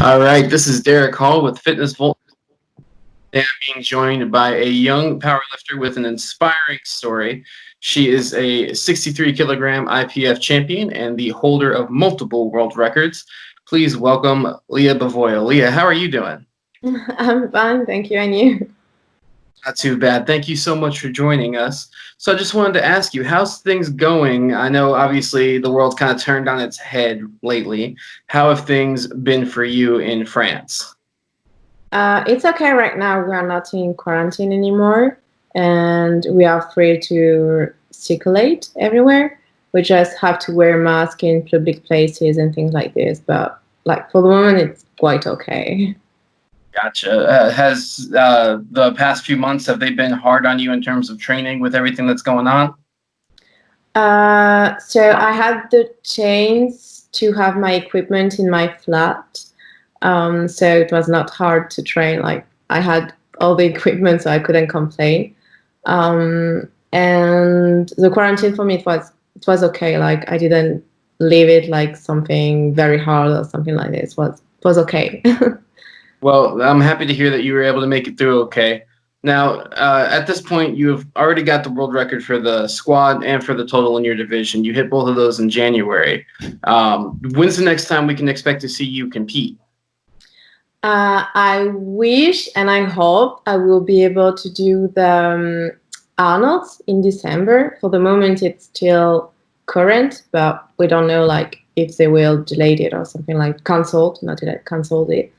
All right, this is Derek Hall with Fitness Volt. And I'm being joined by a young powerlifter with an inspiring story. She is a 63-kilogram IPF champion and the holder of multiple world records. Please welcome Lya Bavoil. Lya, how are you doing? I'm fine, thank you. And you? Not too bad. Thank you so much for joining us. So I just wanted to ask you, how's things going? I know obviously the world's kind of turned on its head lately. How have things been for you in France? It's okay right now. We are not in quarantine anymore, and we are free to circulate everywhere. We just have to wear masks in public places and things like this. But like for the moment, it's quite okay. Gotcha. Has the past few months, have they been hard on you in terms of training with everything that's going on? So I had the chance to have my equipment in my flat. So it was not hard to train. Like I had all the equipment, so I couldn't complain. And the quarantine for me, it was okay. Like I didn't leave it like something very hard or something like this. It was okay. Well, I'm happy to hear that you were able to make it through okay. Now, at this point, you've already got the world record for the squad and for the total in your division. You hit both of those in January. When's the next time we can expect to see you compete? I wish and I hope I will be able to do the Arnold's in December. For the moment, it's still current, but we don't know like if they will delay it or something like cancelled, not delay, cancelled it.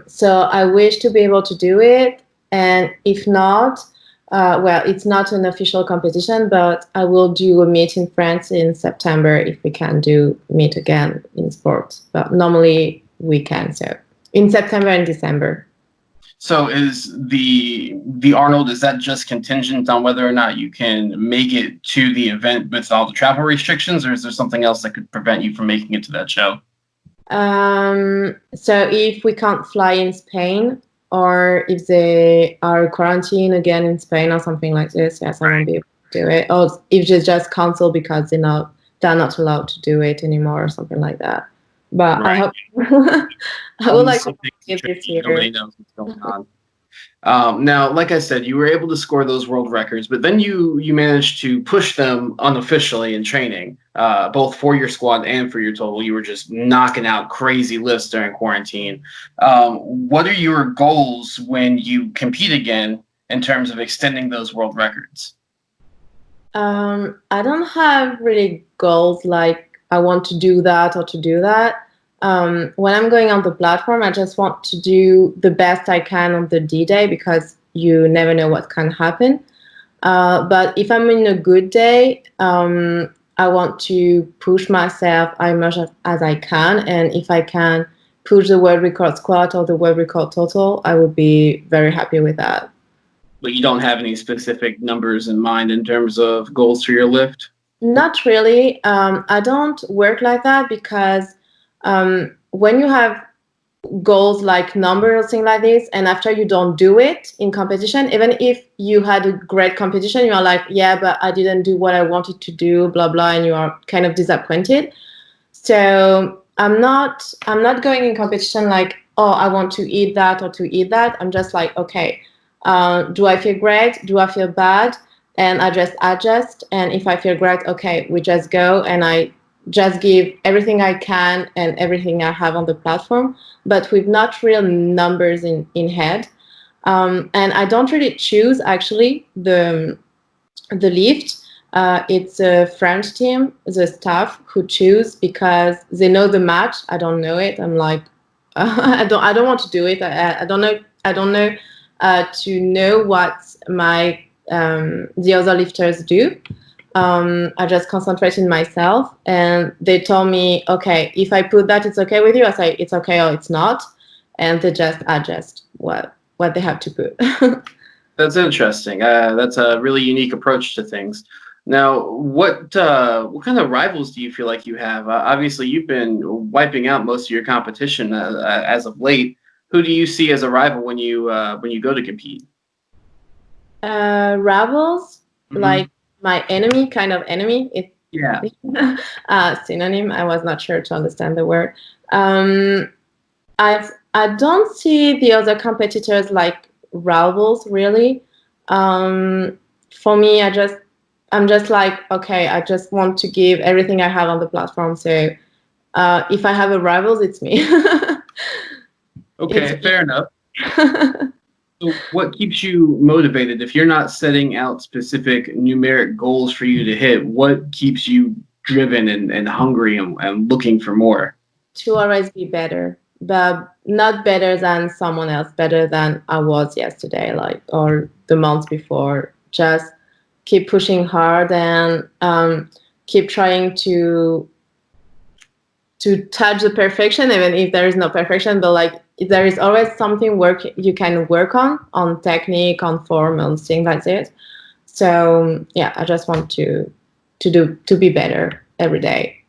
So I wish to be able to do it, and if not, well, it's not an official competition, but I will do a meet in France in September if we can do meet again in sports. But normally we can, so in September and December. So is the Arnold, is that just contingent on whether or not you can make it to the event with all the travel restrictions, or is there something else that could prevent you from making it to that show? So if we can't fly in Spain, or if they are quarantined again in Spain or something like this, yes, I won't be able to do it. Or if they just cancel because they're not allowed to do it anymore or something like that. But I Right. hope I would Always like to something do it this tricky. year. Nobody knows what's going on. Now, like I said, you were able to score those world records, but then you managed to push them unofficially in training, both for your squad and for your total. You were just knocking out crazy lifts during quarantine. What are your goals when you compete again in terms of extending those world records? I don't have really goals like I want to do that or to do that. When I'm going on the platform, I just want to do the best I can on the D day because you never know what can happen. But if I'm in a good day, I want to push myself as much as I can. And if I can push the world record squat or the world record total, I would be very happy with that. But you don't have any specific numbers in mind in terms of goals for your lift? Not really. I don't work like that because when you have goals like numbers or things like this, and after you don't do it in competition, even if you had a great competition, you are like, yeah, but I didn't do what I wanted to do, blah blah, and you are kind of disappointed. So I'm not going in competition like, oh, I want to eat that or to eat that. I'm just like, okay, do I feel great? Do I feel bad? And I just adjust. And if I feel great, okay, we just go and I just give everything I can and everything I have on the platform, but with not real numbers in head. And I don't really choose actually the lift. It's a French team, the staff who choose because they know the match. I don't know it. I'm like, I don't want to do it. I don't know to know what my the other lifters do. I just concentrate in myself, and they told me, okay, if I put that, it's okay with you. I say it's okay or it's not, and they just adjust what they have to put. That's interesting. That's a really unique approach to things. Now, what kind of rivals do you feel like you have? Obviously, you've been wiping out most of your competition as of late. Who do you see as a rival when you go to compete? Ravels, Hmm. like my enemy, kind of enemy. Yeah. Synonym. I was not sure to understand the word. Um, I don't see the other competitors like rivals really. Um, for me, I'm just like, okay, I just want to give everything I have on the platform. So if I have a rivals, it's me. It's Okay, fair enough. So what keeps you motivated if you're not setting out specific numeric goals for you to hit? What keeps you driven and hungry and looking for more? to always be better, but not better than someone else, better than I was yesterday, like or the month before. Just keep pushing hard and keep trying to touch the perfection, even if there is no perfection. But like there is always something work you can work on technique, on form, on things like this. So yeah, I just want to be better every day.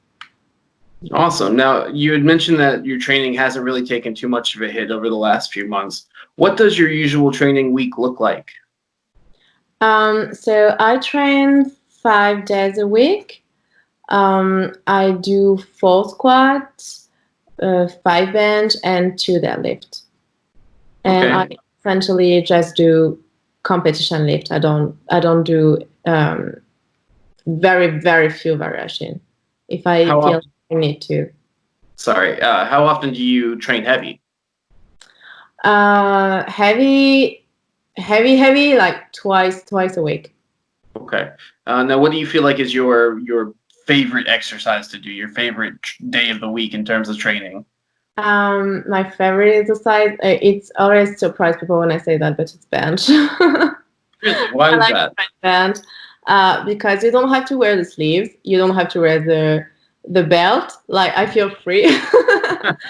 Awesome. Now, you had mentioned that your training hasn't really taken too much of a hit over the last few months. What does your usual training week look like? So I train 5 days a week. I do 4 squats, 5 bench, and 2 deadlift. And I Okay. essentially just do competition lift. I don't do very few variation. If I How feel often, I need to. how often do you train heavy? Heavy, heavy, like twice a week. Okay. Now, what do you feel like is your favorite exercise to do? Your favorite day of the week in terms of training? My favorite exercise. It's always surprise people when I say that, but it's bench. Really? Why I is like that? bench because you don't have to wear the sleeves. You don't have to wear the belt. Like I feel free.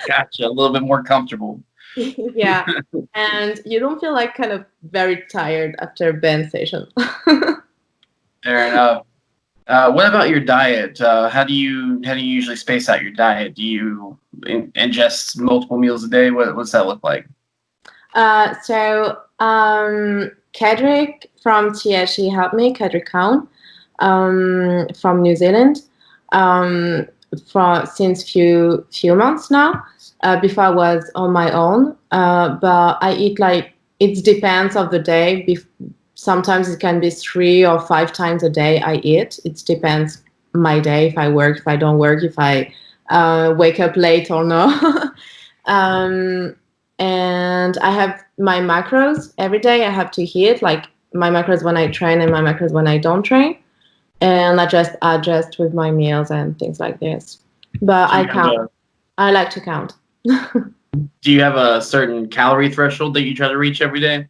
Gotcha. A little bit more comfortable. Yeah, and you don't feel like kind of very tired after a bench session. Fair enough. What about your diet? How do you usually space out your diet? Do you ingest multiple meals a day? What's that look like? So Kedrick from TSE helped me, Kedrick Cowan, from New Zealand, um, for since few months now. Before I was on my own, but I eat like it depends of the day. Sometimes it can be 3 or 5 times a day I eat. It depends my day if I work, if I don't work, if I wake up late or no. um, and I have my macros every day. I have to hit like my macros when I train and my macros when I don't train, and I just adjust with my meals and things like this. But Do I you have count. a I like to count. do you have a certain calorie threshold that you try to reach every day?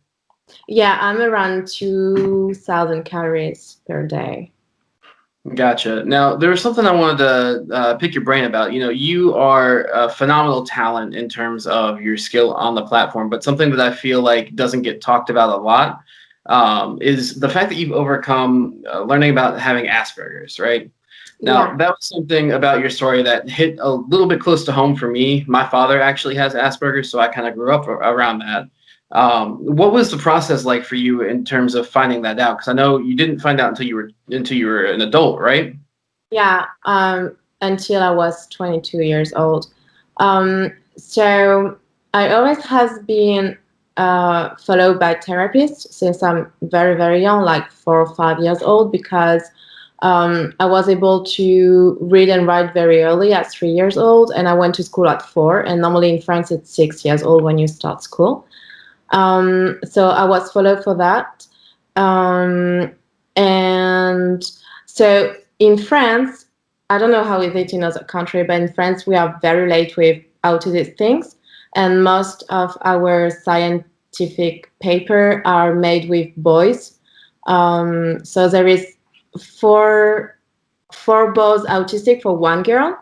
Yeah, I'm around 2,000 calories per day. Gotcha. Now, there was something I wanted to pick your brain about. You know, you are a phenomenal talent in terms of your skill on the platform, but something that I feel like doesn't get talked about a lot is the fact that you've overcome learning about having Asperger's, right? Now, Yeah. that was something about your story that hit a little bit close to home for me. My father actually has Asperger's, so I kind of grew up around that. What was the process like for you in terms of finding that out? Because I know you didn't find out until you were an adult, right? Yeah, until I was 22 years old. So I always has been followed by therapists since I'm very young, like 4 or 5 years old, because I was able to read and write very early at 3 years old, and I went to school at 4. And normally in France, it's 6 years old when you start school. So I was followed for that. Um, and so in France, I don't know how it is in other country, but in France we are very late with autistic things, and most of our scientific paper are made with boys. So there is four boys autistic for one girl.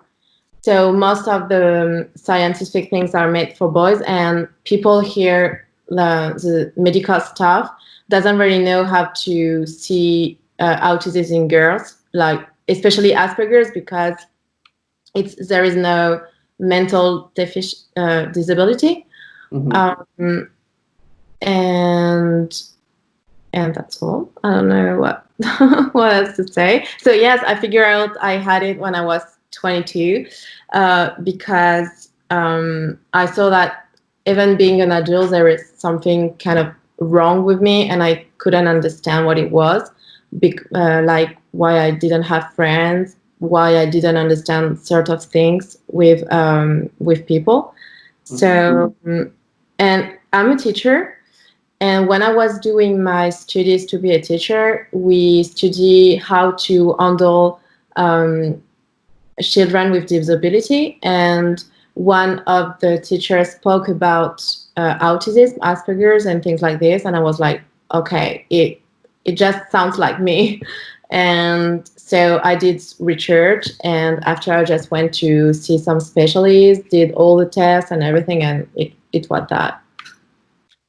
So most of the scientific things are made for boys, and people here, the medical staff, doesn't really know how to see autism in girls, like especially Aspergers, because there is no mental disability, Hmm. um, and and that's all. I don't know what what else to say. So yes, I figured out I had it when I was 22, because I saw that even being an adult, there is something kind of wrong with me, and I couldn't understand what it was, like why I didn't have friends, why I didn't understand sort of things with people. So, and I'm a teacher, and when I was doing my studies to be a teacher, we study how to handle children with disability, and one of the teachers spoke about autism, Aspergers, and things like this, and I was like, okay, it just sounds like me. And so I did research, and after I just went to see some specialists, did all the tests and everything, and it was that.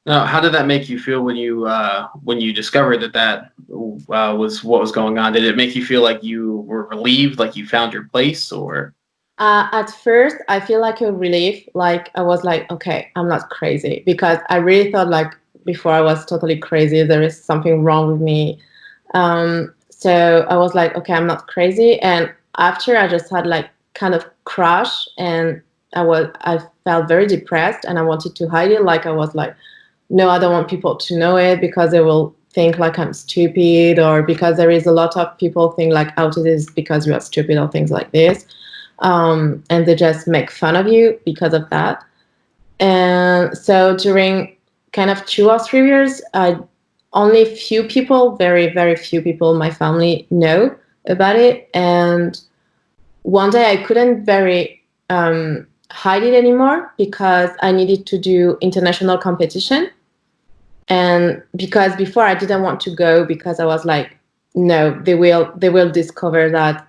Now, how did that make you feel when you discovered that was what was going on? Did it make you feel like you were relieved, like you found your place, or? At first, I feel like a relief. Like I was like, okay, I'm not crazy, because I really thought like before I was totally crazy. There is something wrong with me. So I was like, okay, I'm not crazy. And after, I just had like kind of crash, and I felt very depressed, and I wanted to hide it. Like I was like, no, I don't want people to know it, because they will think like I'm stupid, or because there is a lot of people think like autism is because you are stupid or things like this. And they just make fun of you because of that. And so during kind of 2 or 3 years, only few people, very, very few people in my family know about it. And one day I couldn't very hide it anymore, because I needed to do international competition. And because before I didn't want to go, because I was like, no, they will discover that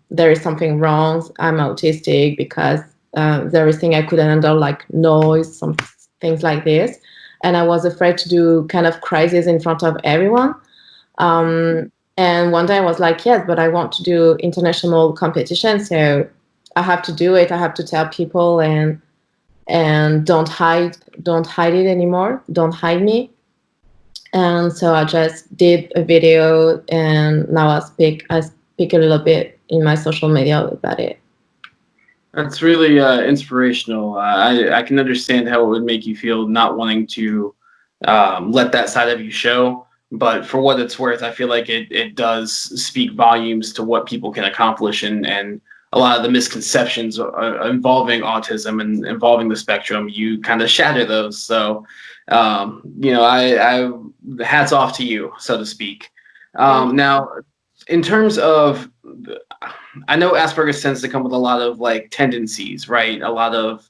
there is something wrong. I'm autistic, because there is thing I couldn't handle, like noise, some things like this, and I was afraid to do kind of crisis in front of everyone. And one day I was like, yes, but I want to do international competition, so I have to do it. I have to tell people, and don't hide it anymore. Don't hide me. And so I just did a video, and now I speak a little bit in my social media about it. That's really inspirational. I can understand how it would make you feel not wanting to let that side of you show. But for what it's worth, I feel like it does speak volumes to what people can accomplish, and a lot of the misconceptions involving autism and involving the spectrum, you kind of shatter those. So, I hats off to you, so to speak. Now, in terms of I know Asperger's tends to come with a lot of like tendencies, right? A lot of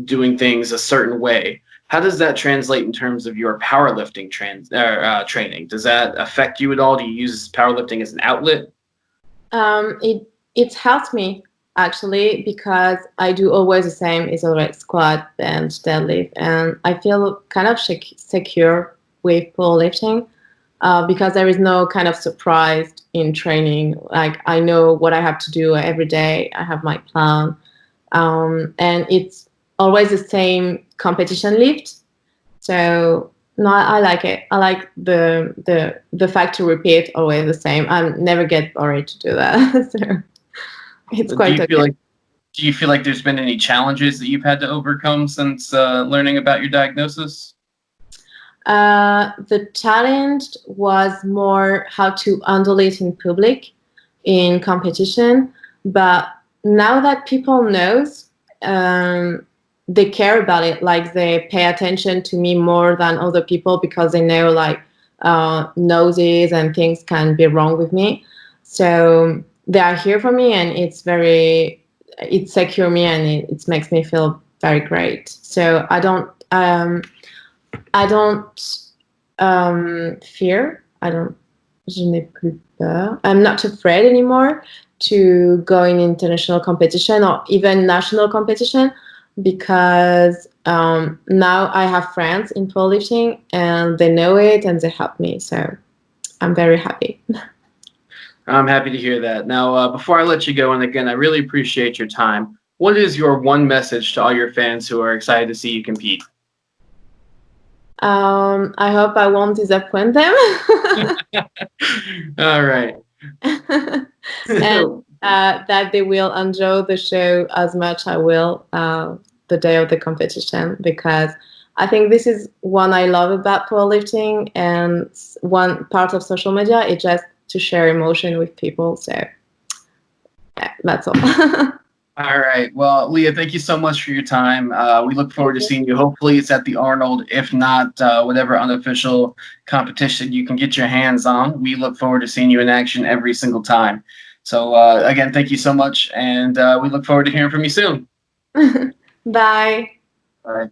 doing things a certain way. How does that translate in terms of your powerlifting training? Does that affect you at all? Do you use powerlifting as an outlet? It helps me actually, because I do always the same. It's always squat, bench, deadlift, and I feel kind of secure with powerlifting, because there is no kind of surprise in training. Like I know what I have to do every day. I have my plan, and it's always the same competition lift. So no, I like it. I like the fact to repeat always the same. I never get bored to do that. So it's Do quite you feel okay. like do you feel like there's been any challenges that you've had to overcome since learning about your diagnosis? The challenge was more how to handle it in public, in competition. But now that people knows, they care about it. Like they pay attention to me more than other people, because they know like noses and things can be wrong with me. So they are here for me, and it secure me, and it makes me feel very great. So I don't fear. I don't. Je n'ai plus peur. I'm not afraid anymore to go in international competition or even national competition, because now I have friends in powerlifting, and they know it, and they help me. So I'm very happy. I'm happy to hear that. Now, before I let you go, and again, I really appreciate your time. What is your one message to all your fans who are excited to see you compete? I hope I won't disappoint them. All right. And that they will enjoy the show as much I will the day of the competition, because I think this is one I love about powerlifting, and one part of social media is just to share emotion with people. So yeah, that's all. All right. Well, Lya, thank you so much for your time. We look forward to seeing you. Hopefully, it's at the Arnold. If not, whatever unofficial competition you can get your hands on. We look forward to seeing you in action every single time. So, again, thank you so much. And we look forward to hearing from you soon. Bye. All right.